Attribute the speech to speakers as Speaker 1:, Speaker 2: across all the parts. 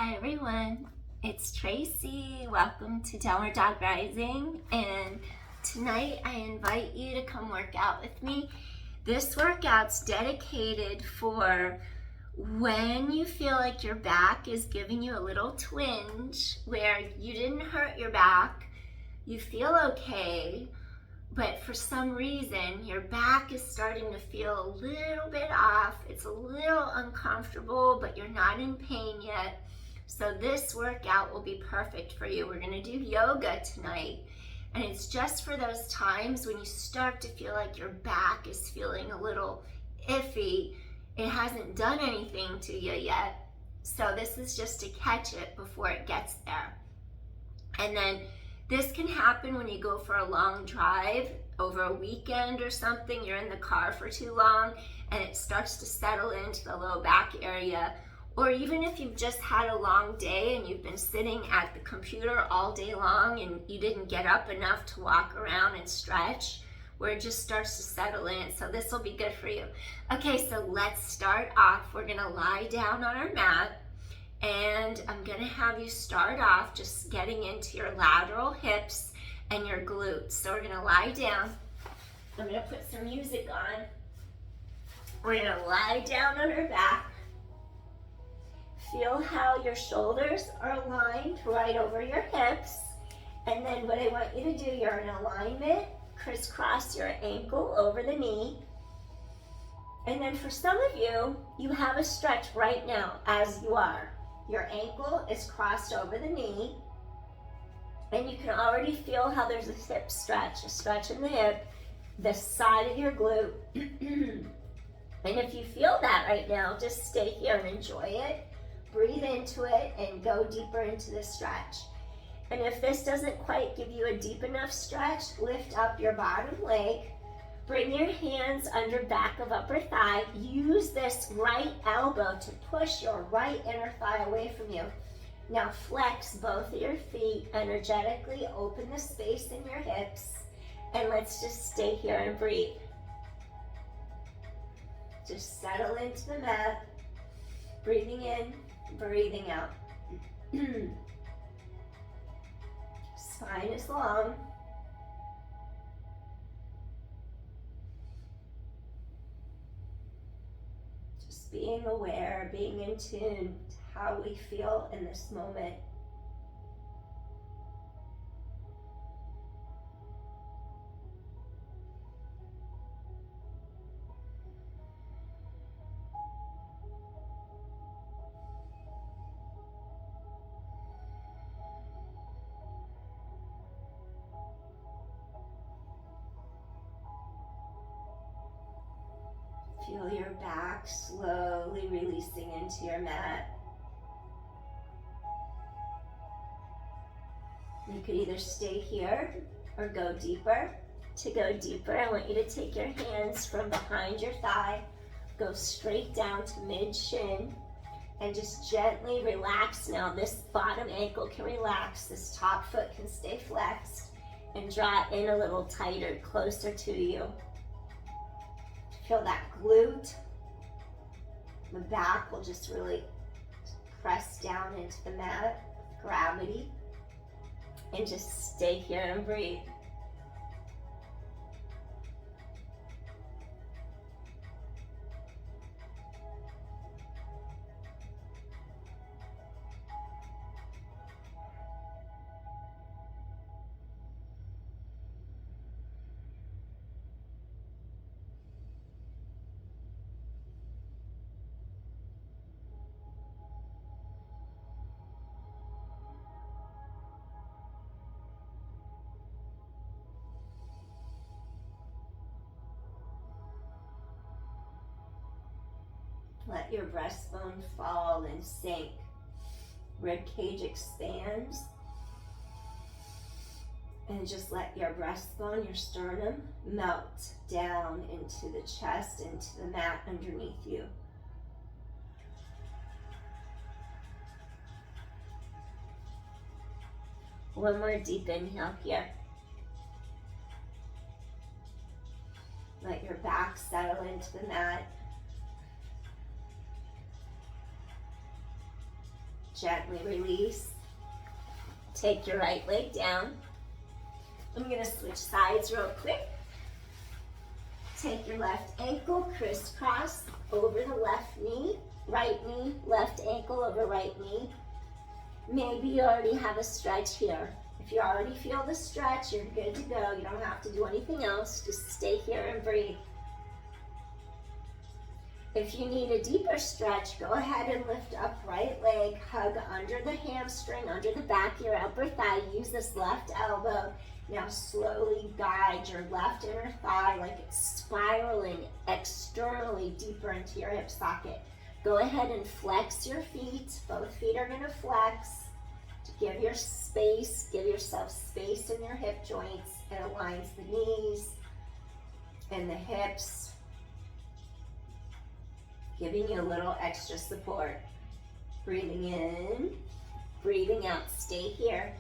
Speaker 1: Hi everyone, it's Tracy. Welcome to Downward Dog Rising, and tonight I invite you to come work out with me. This workout's dedicated for when you feel like your back is giving you a little twinge where you didn't hurt your back, you feel okay, but for some reason your back is starting to feel a little bit off. It's a little uncomfortable, but you're not in pain yet. So this workout will be perfect for you. We're gonna do yoga tonight, and it's just for those times when you start to feel like your back is feeling a little iffy. It hasn't done anything to you yet. So this is just to catch it before it gets there. And then this can happen when you go for a long drive over a weekend or something. You're in the car for too long and it starts to settle into the low back area. Or even if you've just had a long day and you've been sitting at the computer all day long and you didn't get up enough to walk around and stretch, where it just starts to settle in. So this will be good for you. Okay, so let's start off. We're gonna lie down on our mat, and I'm gonna have you start off just getting into your lateral hips and your glutes. So we're gonna lie down. I'm gonna put some music on. We're gonna lie down on our back. Feel how your shoulders are aligned right over your hips. And then what I want you to do, you're in alignment, crisscross your ankle over the knee. And then for some of you, you have a stretch right now as you are. Your ankle is crossed over the knee, and you can already feel how there's a hip stretch, a stretch in the hip, the side of your glute. And if you feel that right now, just stay here and enjoy it. Breathe into it and go deeper into the stretch. And if this doesn't quite give you a deep enough stretch, lift up your bottom leg. Bring your hands under back of upper thigh. Use this right elbow to push your right inner thigh away from you. Now flex both of your feet, energetically open the space in your hips, and let's just stay here and breathe. Just settle into the mat, breathing in, breathing out. Spine is long. Just being aware, being in tune to how we feel in this moment. Feel your back slowly releasing into your mat. You could either stay here or go deeper. To go deeper, I want you to take your hands from behind your thigh, go straight down to mid-shin, and just gently relax. Now this bottom ankle can relax, this top foot can stay flexed, and draw it in a little tighter, closer to you. Feel that glute. The back will just really press down into the mat, gravity, and just stay here and breathe. Let your breastbone fall and sink. Rib cage expands. And just let your breastbone, your sternum, melt down into the chest, into the mat underneath you. One more deep inhale here. Let your back settle into the mat. Gently release. Take your right leg down. I'm going to switch sides real quick. Take your left ankle, crisscross over the left knee, left ankle over right knee. Maybe you already have a stretch here. If you already feel the stretch, you're good to go. You don't have to do anything else. Just stay here and breathe. If you need a deeper stretch, go ahead and lift up right leg, hug under the hamstring, under the back of your upper thigh. Use this left elbow. Now slowly guide your left inner thigh like it's spiraling externally deeper into your hip socket. Go ahead and flex your feet. Both feet are going to flex. To give yourself space in your hip joints. It aligns the knees and the hips, giving you a little extra support. Breathing in, breathing out. Stay here.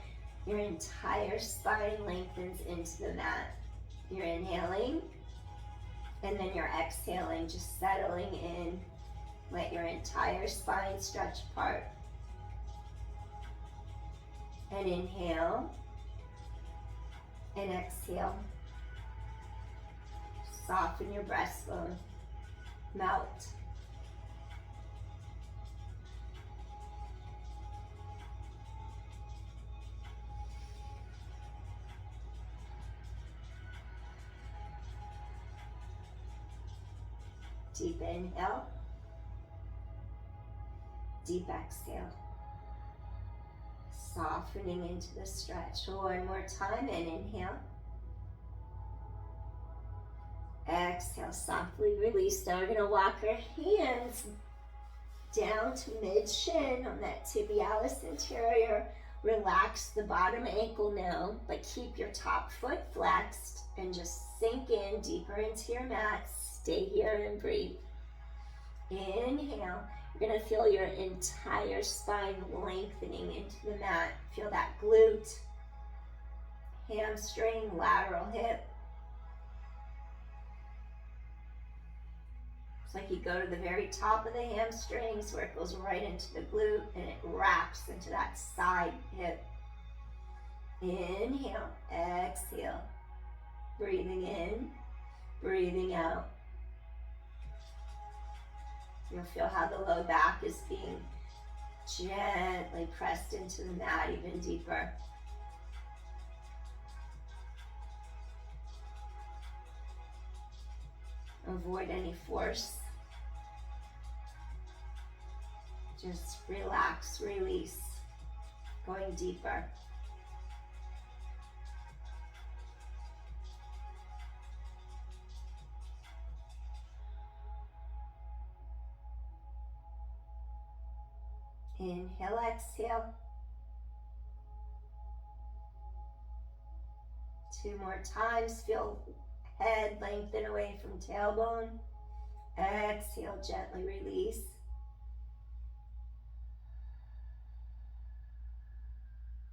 Speaker 1: Your entire spine lengthens into the mat. You're inhaling, and then you're exhaling, just settling in. Let your entire spine stretch apart. And inhale, and exhale. Soften your breastbone. Melt. Deep inhale, deep exhale. Softening into the stretch. One more time, and inhale. Exhale, softly release. Now we're going to walk our hands down to mid-shin on that tibialis anterior. Relax the bottom ankle now, but keep your top foot flexed and just sink in deeper into your mat. Stay here and breathe. Inhale. You're going to feel your entire spine lengthening into the mat. Feel that glute, hamstring, lateral hip. It's like you go to the very top of the hamstrings where it goes right into the glute and it wraps into that side hip. Inhale, exhale. Breathing in, breathing out. You'll feel how the low back is being gently pressed into the mat even deeper. Avoid any force. Just relax, release, going deeper. Inhale, exhale. 2 more times. Feel head lengthen away from tailbone. Exhale, gently release.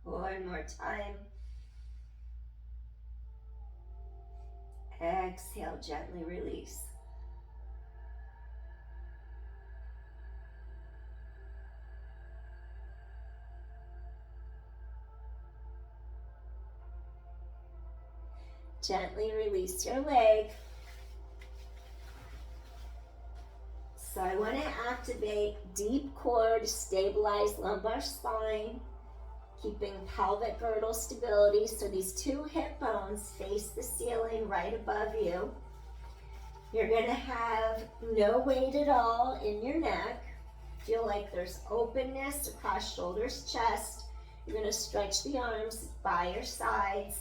Speaker 1: One more time. Exhale, gently release. Gently release your leg. So I want to activate deep core to stabilize lumbar spine, keeping pelvic girdle stability. So these 2 hip bones face the ceiling right above you. You're going to have no weight at all in your neck. Feel like there's openness across shoulders, chest. You're going to stretch the arms by your sides.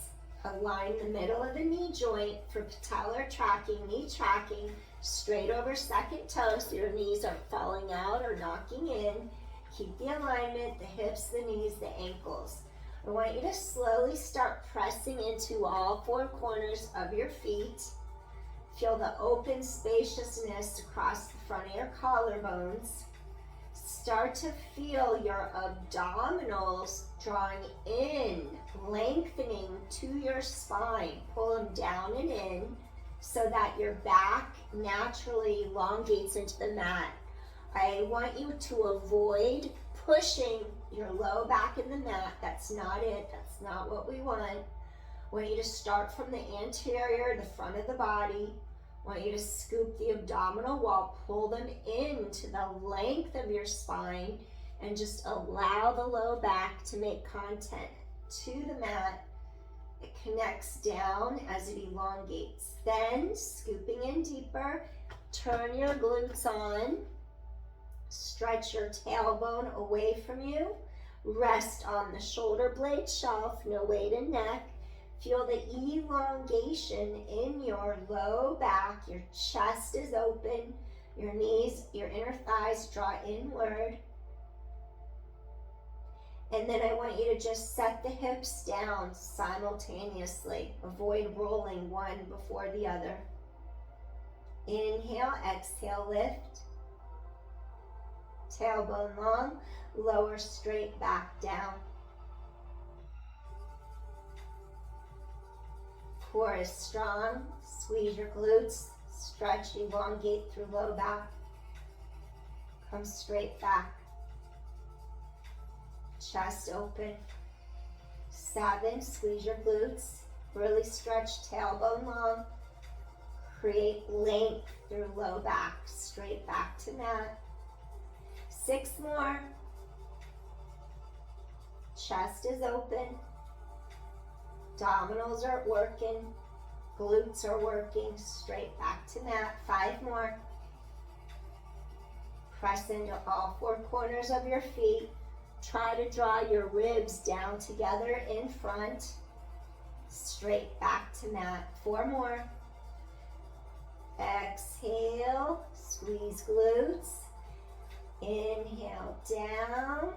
Speaker 1: Align the middle of the knee joint for patellar tracking, knee tracking, straight over second toe so your knees aren't falling out or knocking in. Keep the alignment, the hips, the knees, the ankles. I want you to slowly start pressing into all 4 corners of your feet. Feel the open spaciousness across the front of your collarbones. Start to feel your abdominals drawing in, lengthening to your spine. Pull them down and in so that your back naturally elongates into the mat. I want you to avoid pushing your low back in the mat. That's not it. That's not what we want. I want you to start from the anterior, the front of the body. I want you to scoop the abdominal wall, pull them into the length of your spine, and just allow the low back to make contact to the mat. It connects down as it elongates. Then, scooping in deeper, turn your glutes on. Stretch your tailbone away from you. Rest on the shoulder blade shelf, no weight in neck. Feel the elongation in your low back. Your chest is open. Your knees, your inner thighs draw inward. And then I want you to just set the hips down simultaneously. Avoid rolling one before the other. Inhale, exhale, lift. Tailbone long, lower straight back down. Core is strong. Squeeze your glutes. Stretch, elongate through low back. Come straight back. Chest open. 7, squeeze your glutes. Really stretch tailbone long. Create length through low back. Straight back to mat. 6 more. Chest is open. Abdominals are working. Glutes are working. Straight back to mat. 5 more. Press into all 4 corners of your feet. Try to draw your ribs down together in front. Straight back to mat. 4 more. Exhale. Squeeze glutes. Inhale down.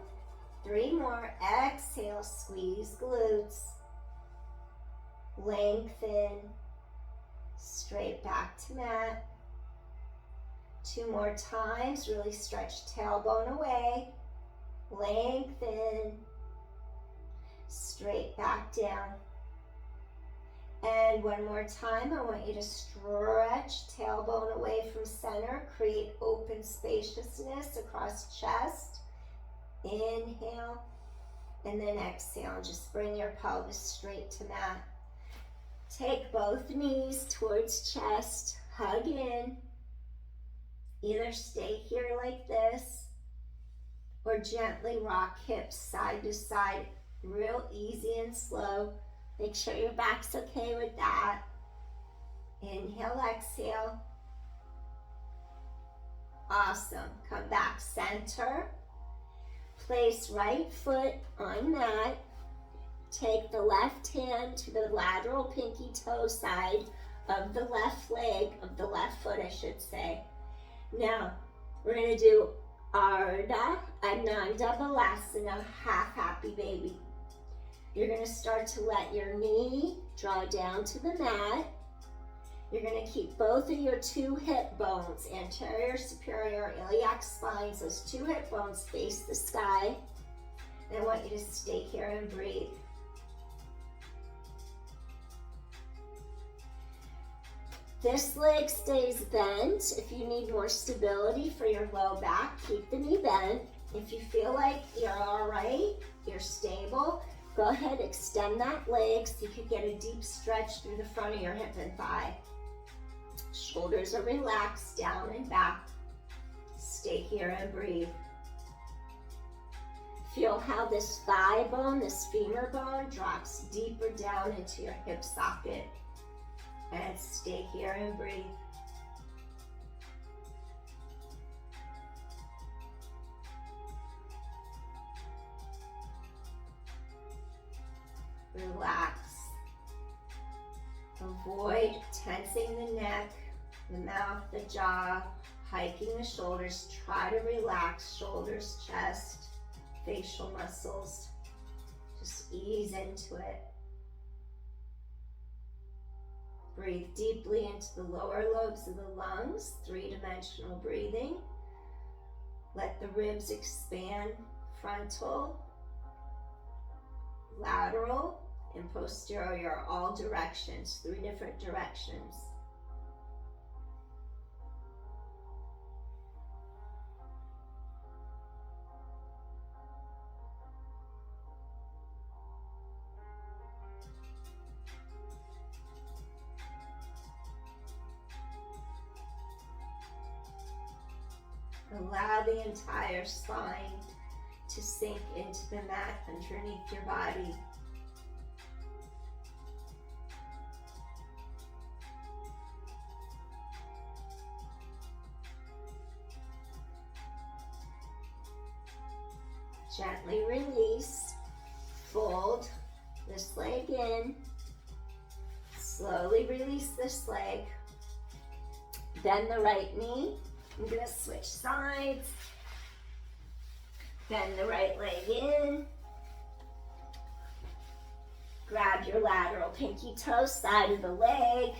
Speaker 1: 3 more. Exhale. Squeeze glutes. Lengthen. Straight back to mat. 2 more times. Really stretch tailbone away. Lengthen. Straight back down. And 1 more time, I want you to stretch tailbone away from center. Create open spaciousness across chest. Inhale. And then exhale. Just bring your pelvis straight to mat. Take both knees towards chest. Hug in. Either stay here like this, or gently rock hips side to side, real easy and slow. Make sure your back's okay with that. Inhale, exhale. Awesome. Come back center. Place right foot on mat. Take the left hand to the lateral pinky toe side of the left leg, of the left foot, I should say. Now, we're going to do Ardha Ananda Balasana, half happy baby. You're going to start to let your knee draw down to the mat. You're going to keep both of your 2 hip bones, anterior, superior, iliac spines, those 2 hip bones face the sky. And I want you to stay here and breathe. This leg stays bent. If you need more stability for your low back, keep the knee bent. If you feel like you're all right, you're stable, go ahead, extend that leg so you can get a deep stretch through the front of your hip and thigh. Shoulders are relaxed, down and back. Stay here and breathe. Feel how this thigh bone, this femur bone, drops deeper down into your hip socket. And stay here and breathe. Relax. Avoid tensing the neck, the mouth, the jaw, hiking the shoulders. Try to relax shoulders, chest, facial muscles. Just ease into it. Breathe deeply into the lower lobes of the lungs, 3-dimensional breathing. Let the ribs expand, frontal, lateral, and posterior, all directions, 3 different directions. Allow the entire spine to sink into the mat underneath your body. Gently release, fold this leg in, slowly release this leg, bend the right knee. I'm going to switch sides, bend the right leg in, grab your lateral pinky toe, side of the leg.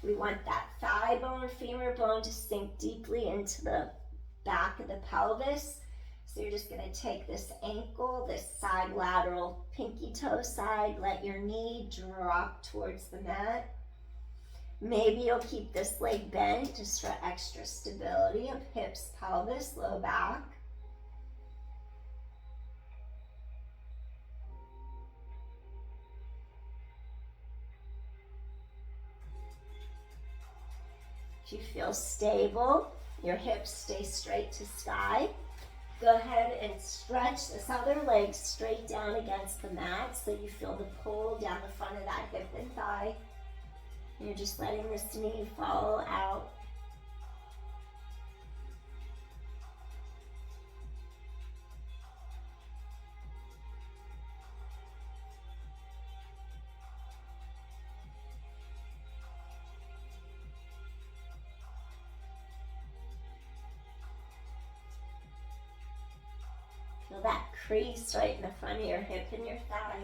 Speaker 1: We want that thigh bone, femur bone to sink deeply into the back of the pelvis. So you're just going to take this ankle, this side lateral pinky toe side, let your knee drop towards the mat. Maybe you'll keep this leg bent just for extra stability of hips, pelvis, low back. If you feel stable, your hips stay straight to sky. Go ahead and stretch this other leg straight down against the mat so you feel the pull down the front of that hip and thigh. You're just letting this knee fall out. Feel that crease right in the front of your hip and your thigh.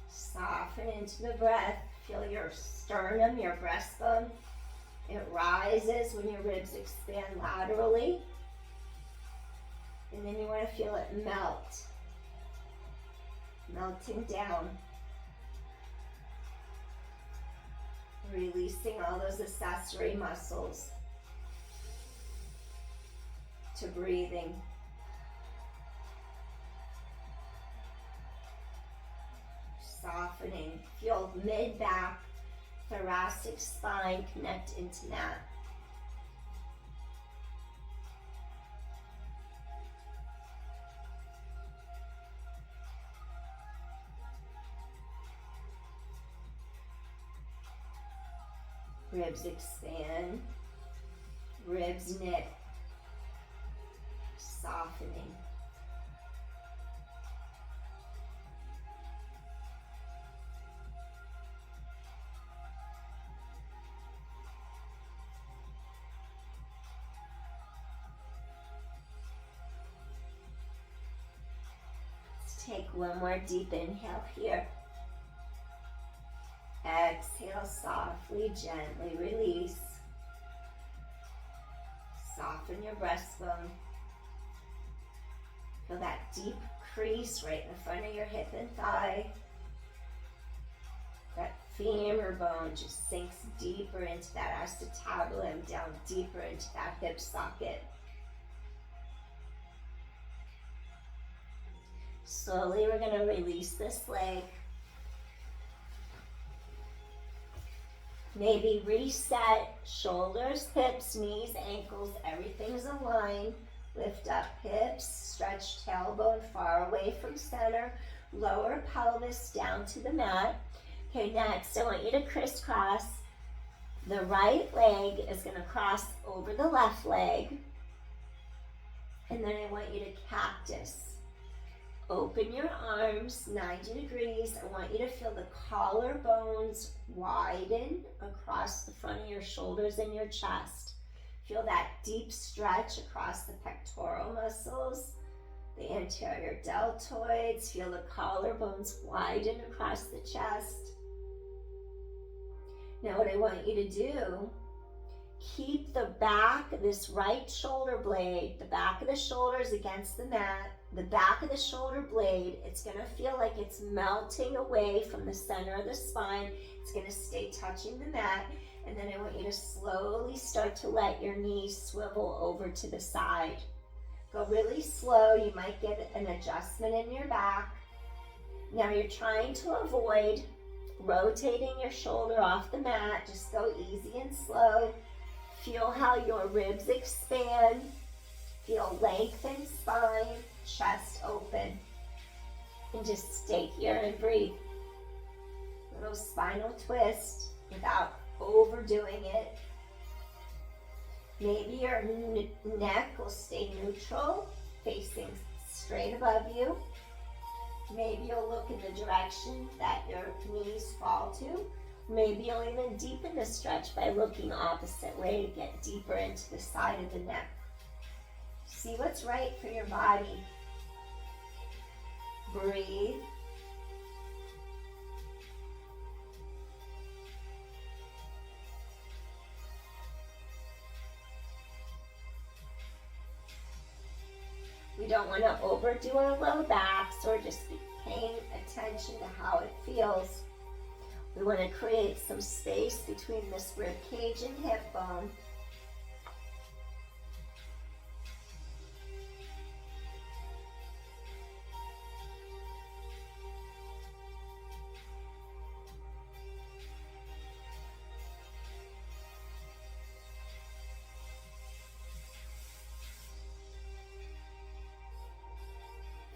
Speaker 1: Soften into the breath. Feel your sternum, your breastbone. It rises when your ribs expand laterally. And then you want to feel it melt. Melting down. Releasing all those accessory muscles to breathing. Softening. Feel mid-back, thoracic spine connect into mat. Ribs expand, ribs knit, softening. Let's take one more deep inhale here. Exhale softly, gently release. Soften your breastbone. Feel that deep crease right in the front of your hip and thigh. That femur bone just sinks deeper into that acetabulum, down deeper into that hip socket. Slowly we're going to release this leg. Maybe reset shoulders, hips, knees, ankles, everything's aligned. Lift up hips, stretch tailbone far away from center, lower pelvis down to the mat. Okay, next I want you to crisscross. The right leg is going to cross over the left leg. And then I want you to cactus. Open your arms 90 degrees. I want you to feel the collarbones widen across the front of your shoulders and your chest. Feel that deep stretch across the pectoral muscles, the anterior deltoids. Feel the collarbones widen across the chest. Now what I want you to do, keep the back of this right shoulder blade, the back of the shoulders against the mat. The back of the shoulder blade, it's going to feel like it's melting away from the center of the spine. It's going to stay touching the mat. And then I want you to slowly start to let your knees swivel over to the side. Go really slow. You might get an adjustment in your back. Now you're trying to avoid rotating your shoulder off the mat. Just go easy and slow. Feel how your ribs expand. Feel length in spine, chest open. And just stay here and breathe. Little spinal twist without overdoing it. Maybe your neck will stay neutral, facing straight above you. Maybe you'll look in the direction that your knees fall to. Maybe you'll even deepen the stretch by looking opposite way to get deeper into the side of the neck. See what's right for your body. Breathe. We don't want to overdo our low backs or just be paying attention to how it feels. We want to create some space between this rib cage and hip bone.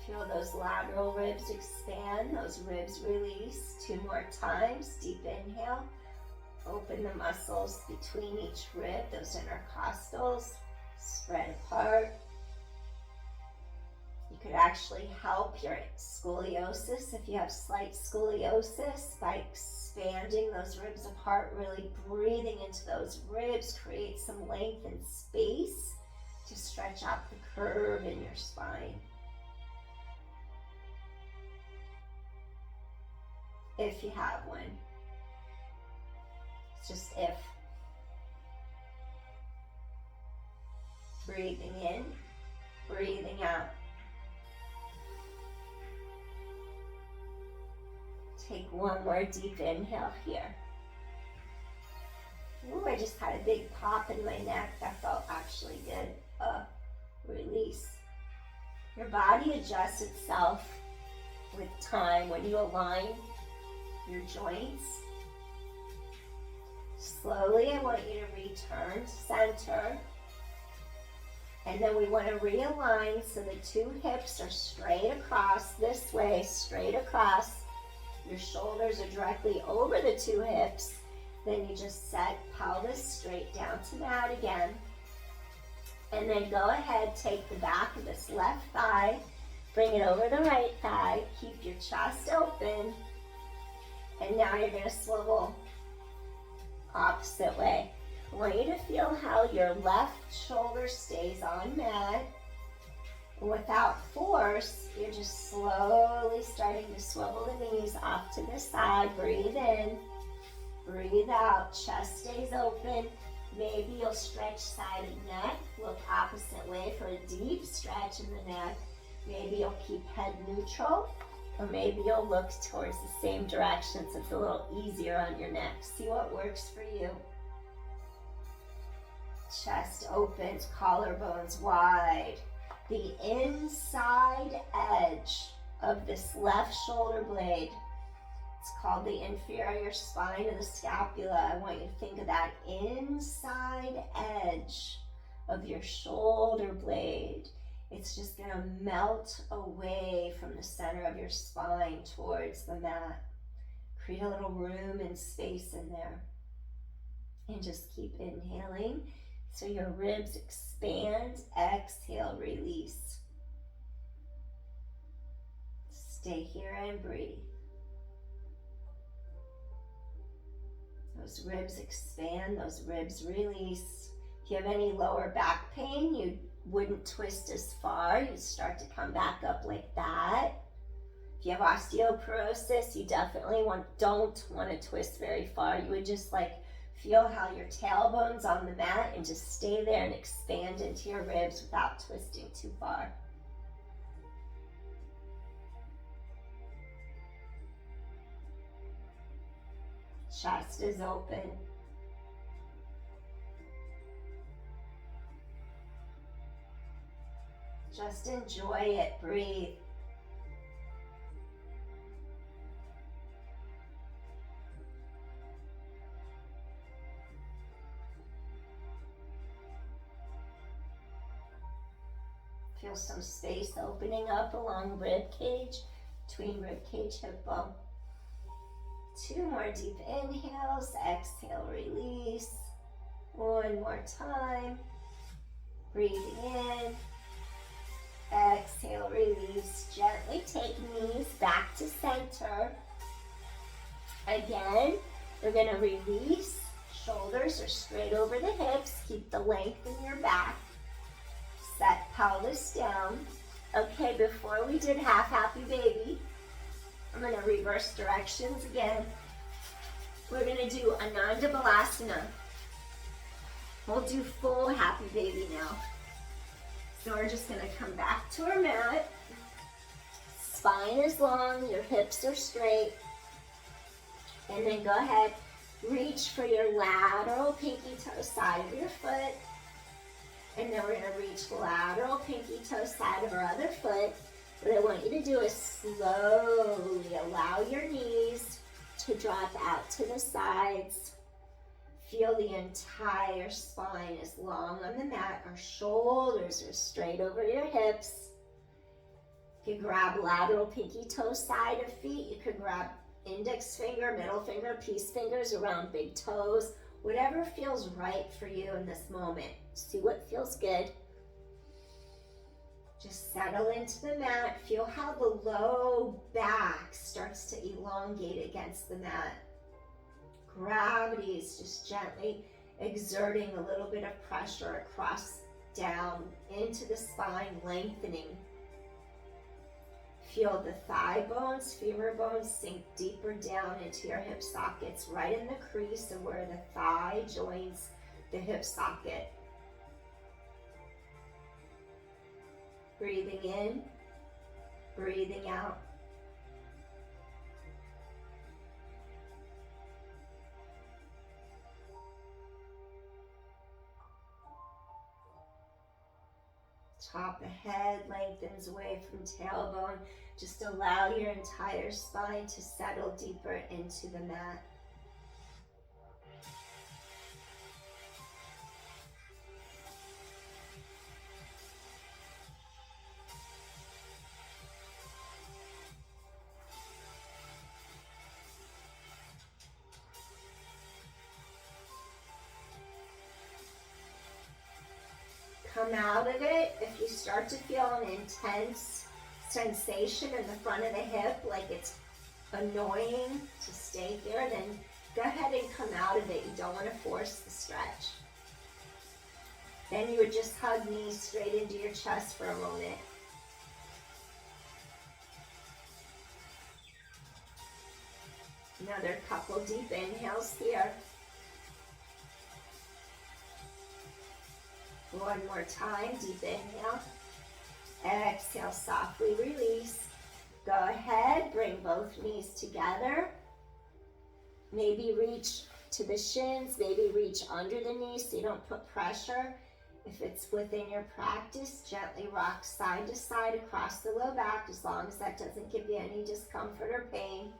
Speaker 1: Feel those lateral ribs expand, those ribs release. 2 more times. Deep inhale. Open the muscles between each rib, those intercostals. Spread apart. You could actually help your scoliosis if you have slight scoliosis by expanding those ribs apart, really breathing into those ribs, create some length and space to stretch out the curve in your spine. If you have one. It's just if. Breathing in, breathing out. Take one more deep inhale here. Ooh, I just had a big pop in my neck. That felt actually good. Release. Your body adjusts itself with time when you align your joints. Slowly, I want you to return to center. And then we want to realign so the 2 hips are straight across this way, straight across. Your shoulders are directly over the 2 hips. Then you just set pelvis straight down to mat again. And then go ahead, take the back of this left thigh, bring it over the right thigh, keep your chest open. And now you're going to swivel opposite way. I want you to feel how your left shoulder stays on mat. And without force, you're just slowly starting to swivel the knees off to the side. Breathe in, breathe out, chest stays open. Maybe you'll stretch side of neck, look opposite way for a deep stretch in the neck. Maybe you'll keep head neutral. Or maybe you'll look towards the same direction so it's a little easier on your neck. See what works for you. Chest opens, collarbones wide. The inside edge of this left shoulder blade, it's called the inferior spine of the scapula. I want you to think of that inside edge of your shoulder blade. It's just going to melt away from the center of your spine towards the mat. Create a little room and space in there. And just keep inhaling so your ribs expand. Exhale, release. Stay here and breathe. Those ribs expand, those ribs release. If you have any lower back pain, you wouldn't twist as far. You start to come back up like that. If you have osteoporosis, you definitely don't want to twist very far. You would just feel how your tailbone's on the mat and just stay there and expand into your ribs without twisting too far. Chest is open. Just enjoy it. Breathe. Feel some space opening up along rib cage, between rib cage, hip bone. 2 more deep inhales. Exhale, release. 1 more time. Breathing in. Exhale, release. Gently take knees back to center. Again, we're going to release. Shoulders are straight over the hips. Keep the length in your back. Set pelvis down. Okay, before we did half happy baby, I'm going to reverse directions again. We're going to do Ananda Balasana. We'll do full happy baby now. So we're just going to come back to our mat. Spine is long, your hips are straight. And then go ahead, reach for your lateral pinky toe side of your foot. And then we're going to reach lateral pinky toe side of our other foot. What I want you to do is slowly allow your knees to drop out to the sides. Feel the entire spine is long on the mat. Our shoulders are straight over your hips. You can grab lateral pinky toe side of feet. You can grab index finger, middle finger, peace fingers around big toes. Whatever feels right for you in this moment. See what feels good. Just settle into the mat. Feel how the low back starts to elongate against the mat. Gravity is just gently exerting a little bit of pressure across, down, into the spine, lengthening. Feel the thigh bones, femur bones sink deeper down into your hip sockets, right in the crease of where the thigh joins the hip socket. Breathing in, breathing out. Top of head lengthens away from tailbone. Just allow your entire spine to settle deeper into the mat. Come out of it. If you start to feel an intense sensation in the front of the hip, like it's annoying to stay here, then go ahead and come out of it. You don't want to force the stretch. Then you would just hug knees straight into your chest for a moment. Another couple deep inhales here. One more time, deep inhale. Exhale, softly release. Go ahead, bring both knees together. Maybe reach to the shins, maybe reach under the knees so you don't put pressure. If it's within your practice, gently rock side to side across the low back, as long as that doesn't give you any discomfort or pain.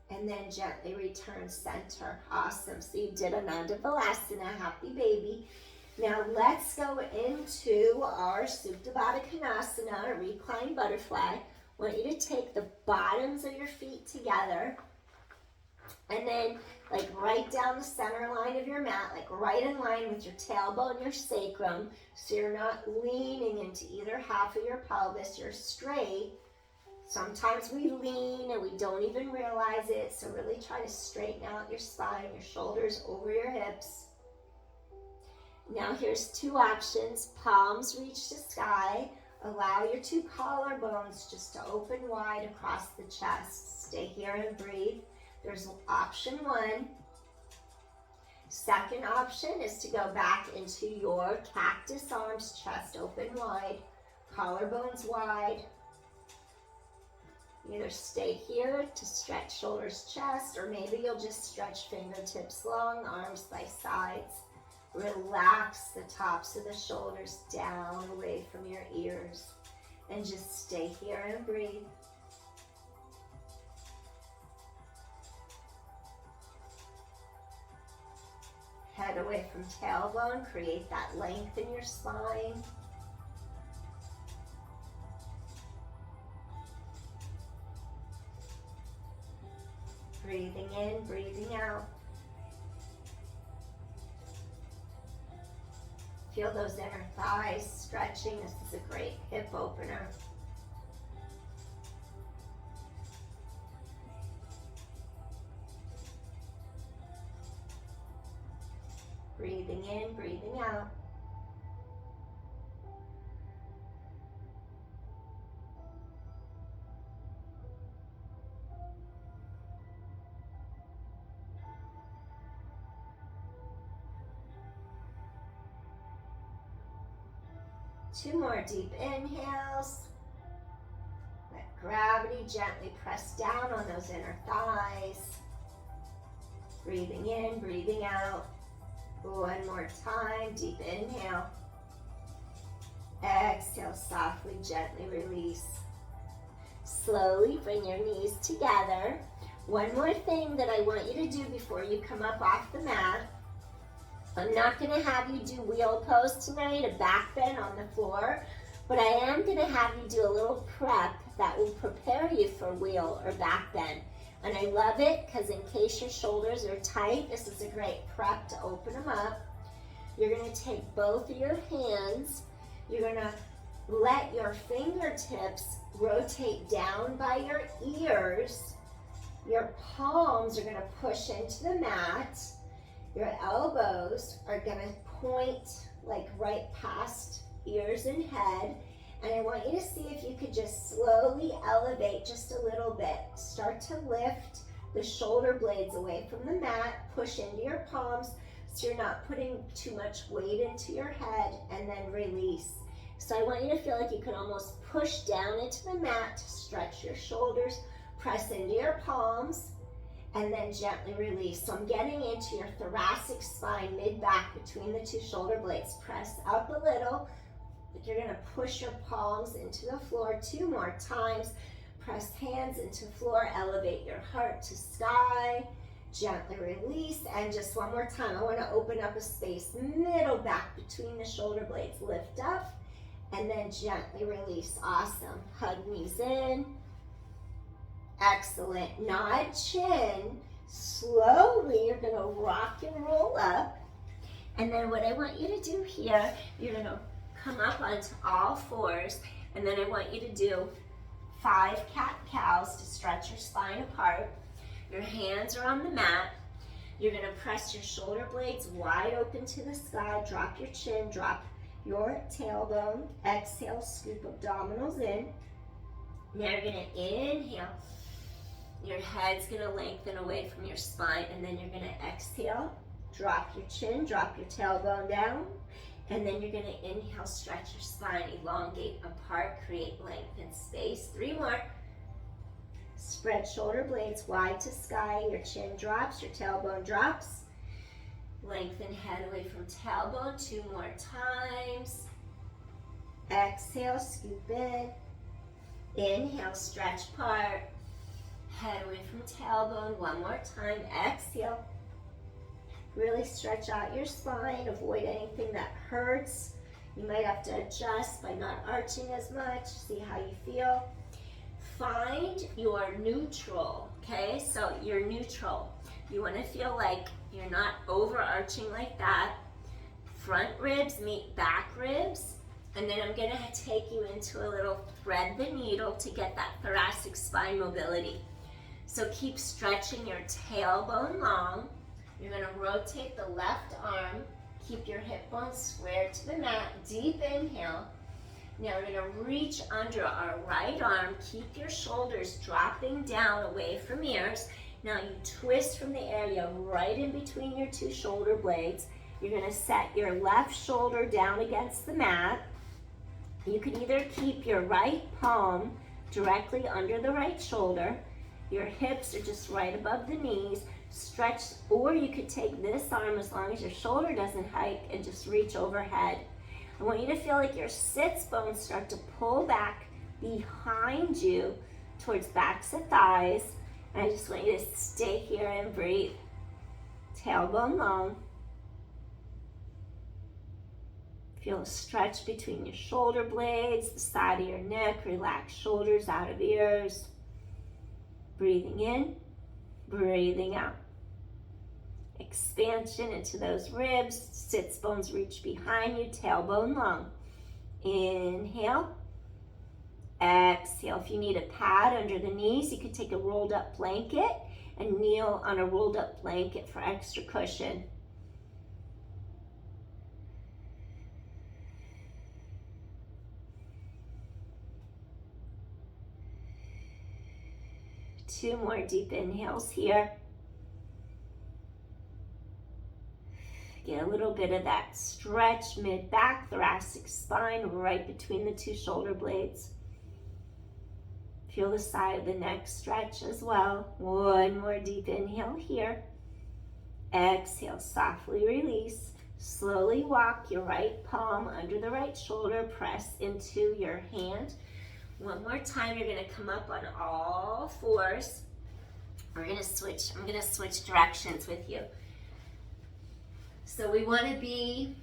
Speaker 1: And then gently return center. Awesome. So you did Ananda Balasana, happy baby. Now let's go into our Supta Baddha Konasana, or reclined butterfly. I want you to take the bottoms of your feet together and then like right down the center line of your mat, like right in line with your tailbone, your sacrum, so you're not leaning into either half of your pelvis, you're straight. Sometimes we lean and we don't even realize it, so really try to straighten out your spine, your shoulders over your hips. Now here's 2 options. Palms reach to sky. Allow your 2 collarbones just to open wide across the chest. Stay here and breathe. There's option 1. Second option is to go back into your cactus arms, chest open wide, collarbones wide. Either stay here to stretch shoulders, chest, or maybe you'll just stretch fingertips long, arms by sides. Relax the tops of the shoulders down away your ears. And just stay here and breathe. Head away from tailbone, create that length in your spine. Breathing in, breathing out. Feel those inner thighs stretching. This is a great hip opener. Breathing in, breathing out. Two more deep inhales. Let gravity gently press down on those inner thighs. Breathing in, breathing out. One more time, deep inhale. Exhale, softly, gently release. Slowly bring your knees together. One more thing that I want you to do before you come up off the mat. I'm not going to have you do wheel pose tonight, a back bend on the floor, but I am going to have you do a little prep that will prepare you for wheel or back bend. And I love it because in case your shoulders are tight, this is a great prep to open them up. You're going to take both of your hands. You're going to let your fingertips rotate down by your ears. Your palms are going to push into the mat. Your elbows are going to point like right past ears and head. And I want you to see if you could just slowly elevate just a little bit. Start to lift the shoulder blades away from the mat. Push into your palms so you're not putting too much weight into your head, and then release. So I want you to feel like you can almost push down into the mat to stretch your shoulders. Press into your palms and then gently release. So I'm getting into your thoracic spine, mid-back between the two shoulder blades. Press up a little. You're going to push your palms into the floor 2 more times. Press hands into floor. Elevate your heart to sky. Gently release. And just one more time. I want to open up a space middle back between the shoulder blades. Lift up and then gently release. Awesome. Hug knees in. Excellent. Nod chin. Slowly, you're going to rock and roll up. And then what I want you to do here, you're going to come up onto all fours, and then I want you to do 5 cat-cows to stretch your spine apart. Your hands are on the mat. You're going to press your shoulder blades wide open to the sky. Drop your chin, drop your tailbone. Exhale, scoop abdominals in. Now you're going to inhale. Your head's going to lengthen away from your spine, and then you're going to exhale. Drop your chin, drop your tailbone down. And then you're going to inhale, stretch your spine, elongate apart, create length and space. 3 more. Spread shoulder blades wide to sky. Your chin drops, your tailbone drops. Lengthen head away from tailbone. 2 more times. Exhale, scoop in. Inhale, stretch apart. Head away from tailbone. 1 more time. Exhale. Really stretch out your spine, avoid anything that hurts. You might have to adjust by not arching as much, see how you feel. Find your neutral, okay? So you're neutral. You wanna feel like you're not overarching like that. Front ribs meet back ribs. And then I'm gonna take you into a little thread the needle to get that thoracic spine mobility. So keep stretching your tailbone long. You're going to rotate the left arm. Keep your hip bones squared to the mat. Deep inhale. Now we're going to reach under our right arm. Keep your shoulders dropping down away from ears. Now you twist from the area right in between your 2 shoulder blades. You're going to set your left shoulder down against the mat. You can either keep your right palm directly under the right shoulder. Your hips are just right above the knees. Stretch, or you could take this arm as long as your shoulder doesn't hike and just reach overhead. I want you to feel like your sits bones start to pull back behind you towards backs of thighs. And I just want you to stay here and breathe. Tailbone long. Feel a stretch between your shoulder blades, the side of your neck. Relax shoulders out of ears. Breathing in, breathing out. Expansion into those ribs. Sits bones reach behind you, tailbone long. Inhale. Exhale. If you need a pad under the knees, you could take a rolled up blanket and kneel on a rolled up blanket for extra cushion. Two more deep inhales here. Get a little bit of that stretch mid-back, thoracic spine, right between the two shoulder blades. Feel the side of the neck stretch as well. One more deep inhale here. Exhale, softly release. Slowly walk your right palm under the right shoulder. Press into your hand. One more time, you're gonna come up on all fours. I'm gonna switch directions with you. So we wanna be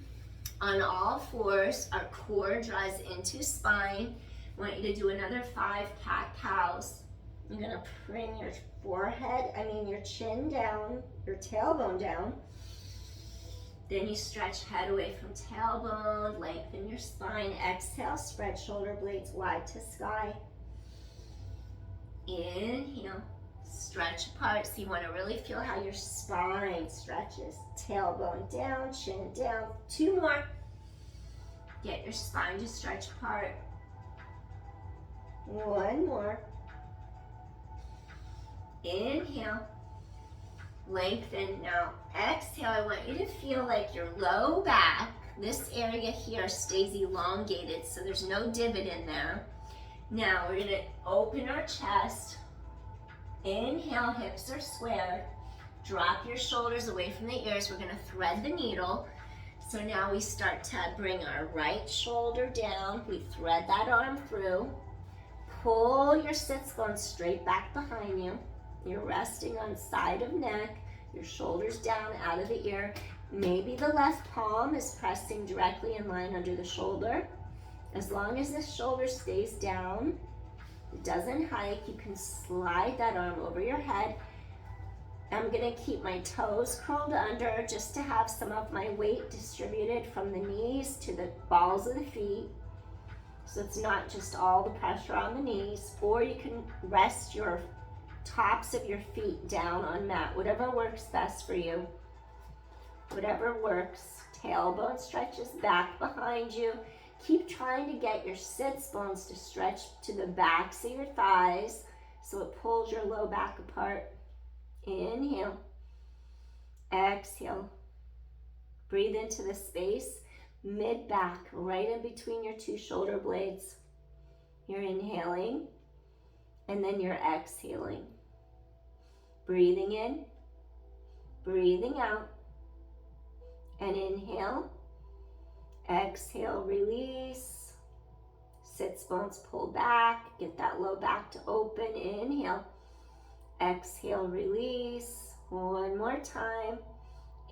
Speaker 1: on all fours. Our core draws into spine. I want you to do another 5 cat-cows. You're gonna bring your your chin down, your tailbone down. Then you stretch head away from tailbone, lengthen your spine. Exhale, spread shoulder blades wide to sky. Inhale, stretch apart. So you wanna really feel how your spine stretches. Tailbone down, chin down. 2 more. Get your spine to stretch apart. 1 more. Inhale. Lengthen. Now exhale. I want you to feel like your low back, this area here, stays elongated, so there's no divot in there. Now we're going to open our chest. Inhale, hips are squared. Drop your shoulders away from the ears. We're going to thread the needle. So now we start to bring our right shoulder down. We thread that arm through. Pull your sits bones straight back behind you. You're resting on side of neck, your shoulders down out of the ear. Maybe the left palm is pressing directly in line under the shoulder. As long as the shoulder stays down, it doesn't hike, you can slide that arm over your head. I'm gonna keep my toes curled under just to have some of my weight distributed from the knees to the balls of the feet. So it's not just all the pressure on the knees, or you can rest your tops of your feet down on mat, whatever works best for you. Whatever works. Tailbone stretches back behind you. Keep trying to get your sits bones to stretch to the backs of your thighs so it pulls your low back apart. Inhale. Exhale. Breathe into the space mid-back, right in between your two shoulder blades. You're inhaling, and then you're exhaling. Breathing in, breathing out, and inhale, exhale, release. Sits bones pull back, get that low back to open. Inhale, exhale, release. One more time.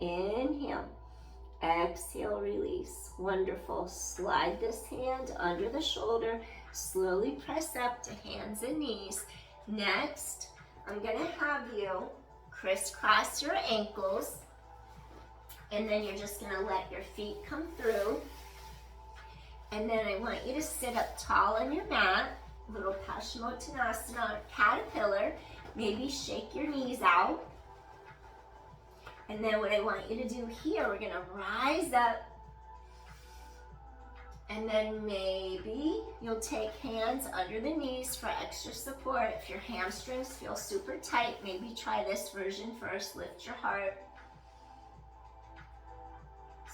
Speaker 1: Inhale, exhale, release. Wonderful. Slide this hand under the shoulder. Slowly press up to hands and knees. Next, I'm gonna have you crisscross your ankles, and then you're just gonna let your feet come through. And then I want you to sit up tall on your mat, little Paschimottanasana or caterpillar. Maybe shake your knees out. And then what I want you to do here, we're gonna rise up, and then maybe you'll take hands under the knees for extra support. If your hamstrings feel super tight, maybe try this version first. Lift your heart.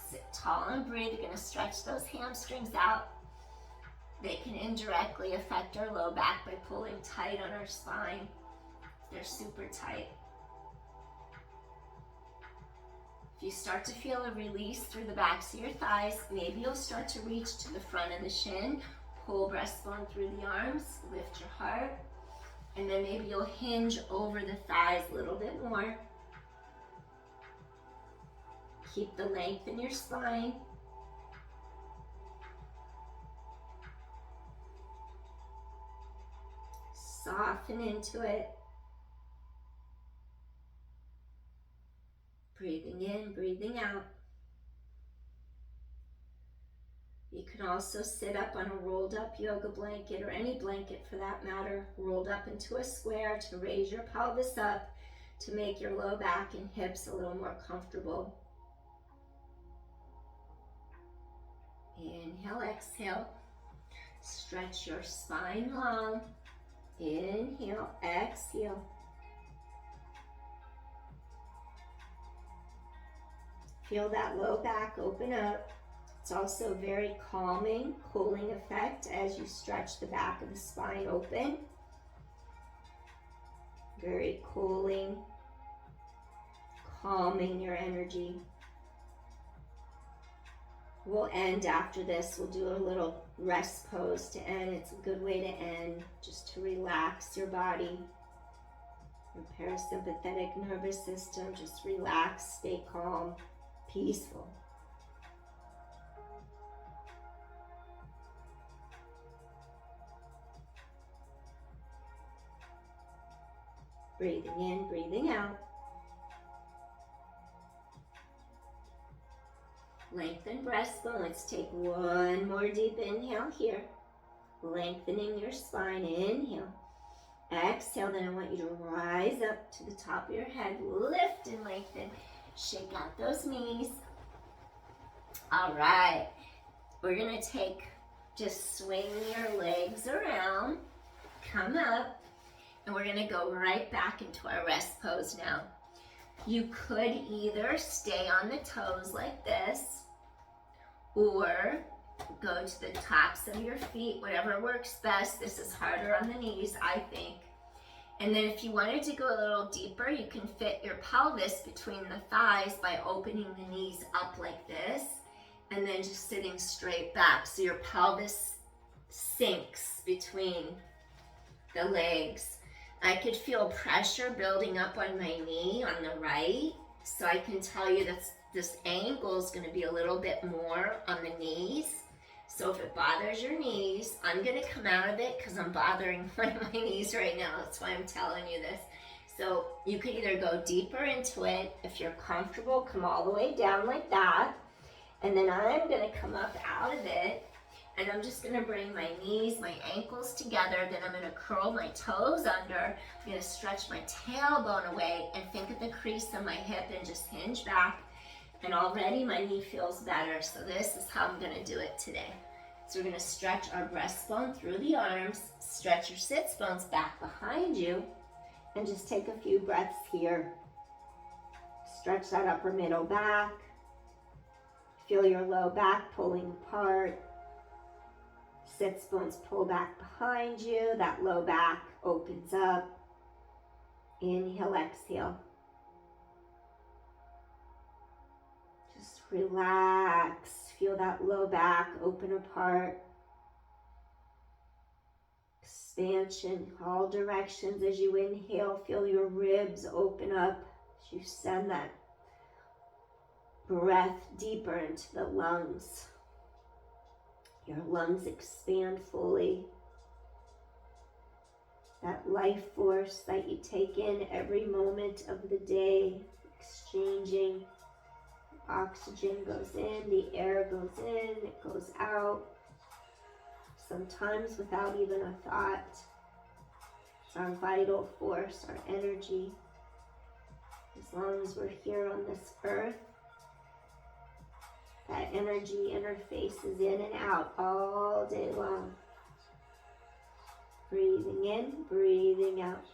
Speaker 1: Sit tall and breathe. You're gonna stretch those hamstrings out. They can indirectly affect our low back by pulling tight on our spine. They're super tight. If you start to feel a release through the backs of your thighs, maybe you'll start to reach to the front of the shin, pull breastbone through the arms, lift your heart, and then maybe you'll hinge over the thighs a little bit more. Keep the length in your spine. Soften into it. Breathing in, breathing out. You can also sit up on a rolled up yoga blanket, or any blanket for that matter, rolled up into a square to raise your pelvis up, to make your low back and hips a little more comfortable. Inhale, exhale. Stretch your spine long. Inhale, exhale. Feel that low back open up. It's also very calming, cooling effect as you stretch the back of the spine open. Very cooling, calming your energy. We'll end after this. We'll do a little rest pose to end. It's a good way to end, just to relax your body. Your parasympathetic nervous system, just relax, stay calm, peaceful. Breathing in, breathing out. Lengthen breastbone. Let's take one more deep inhale here. Lengthening your spine. Inhale. Exhale. Then I want you to rise up to the top of your head. Lift and lengthen. Shake out those knees. All right. We're going to just swing your legs around. Come up. And we're going to go right back into our rest pose now. You could either stay on the toes like this, or go to the tops of your feet, whatever works best. This is harder on the knees, I think. And then if you wanted to go a little deeper, you can fit your pelvis between the thighs by opening the knees up like this, and then just sitting straight back. So your pelvis sinks between the legs. I could feel pressure building up on my knee on the right, so I can tell you that this angle is going to be a little bit more on the knees. So if it bothers your knees, I'm going to come out of it because I'm bothering one of my knees right now. That's why I'm telling you this. So you could either go deeper into it. If you're comfortable, come all the way down like that. And then I'm going to come up out of it. And I'm just going to bring my knees, my ankles together. Then I'm going to curl my toes under. I'm going to stretch my tailbone away and think of the crease of my hip and just hinge back. And already my knee feels better. So this is how I'm going to do it today. So we're going to stretch our breastbone through the arms. Stretch your sits bones back behind you. And just take a few breaths here. Stretch that upper middle back. Feel your low back pulling apart. Sits bones pull back behind you. That low back opens up. Inhale, exhale. Just relax. Feel that low back open apart. Expansion, all directions. As you inhale, feel your ribs open up. As you send that breath deeper into the lungs. Your lungs expand fully. That life force that you take in every moment of the day, exchanging. Oxygen goes in, the air goes in, it goes out. Sometimes without even a thought. It's our vital force, our energy. As long as we're here on this earth, that energy interfaces in and out all day long. Breathing in, breathing out.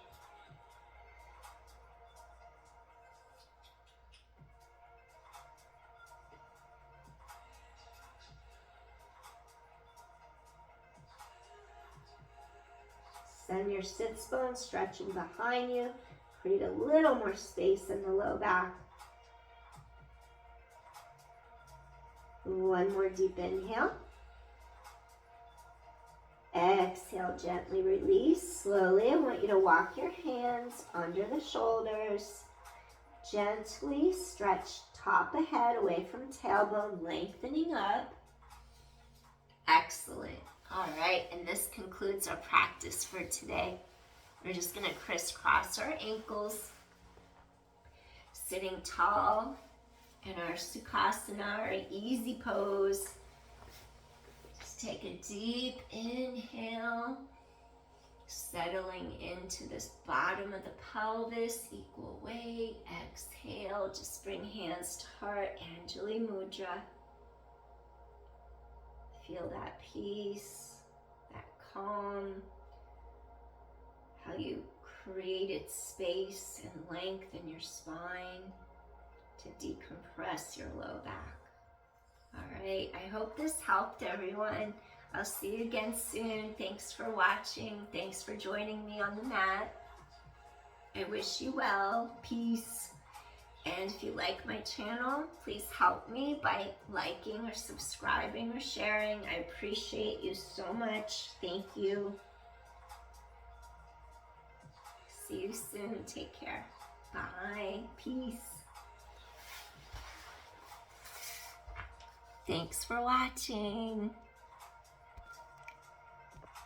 Speaker 1: Send your sits bones stretching behind you. Create a little more space in the low back. One more deep inhale. Exhale, gently release. Slowly, I want you to walk your hands under the shoulders. Gently stretch top of head away from tailbone, lengthening up. Excellent. All right, and this concludes our practice for today. We're just going to crisscross our ankles, sitting tall in our Sukhasana, our easy pose. Just take a deep inhale, settling into this bottom of the pelvis, equal weight. Exhale, just bring hands to heart, Anjali Mudra. Feel that peace, that calm, how you created space and length in your spine to decompress your low back. All right, I hope this helped everyone. I'll see you again soon. Thanks for watching. Thanks for joining me on the mat. I wish you well, peace. And if you like my channel, please help me by liking or subscribing or sharing. I appreciate you so much. Thank you. See you soon. Take care. Bye. Peace. Thanks for watching.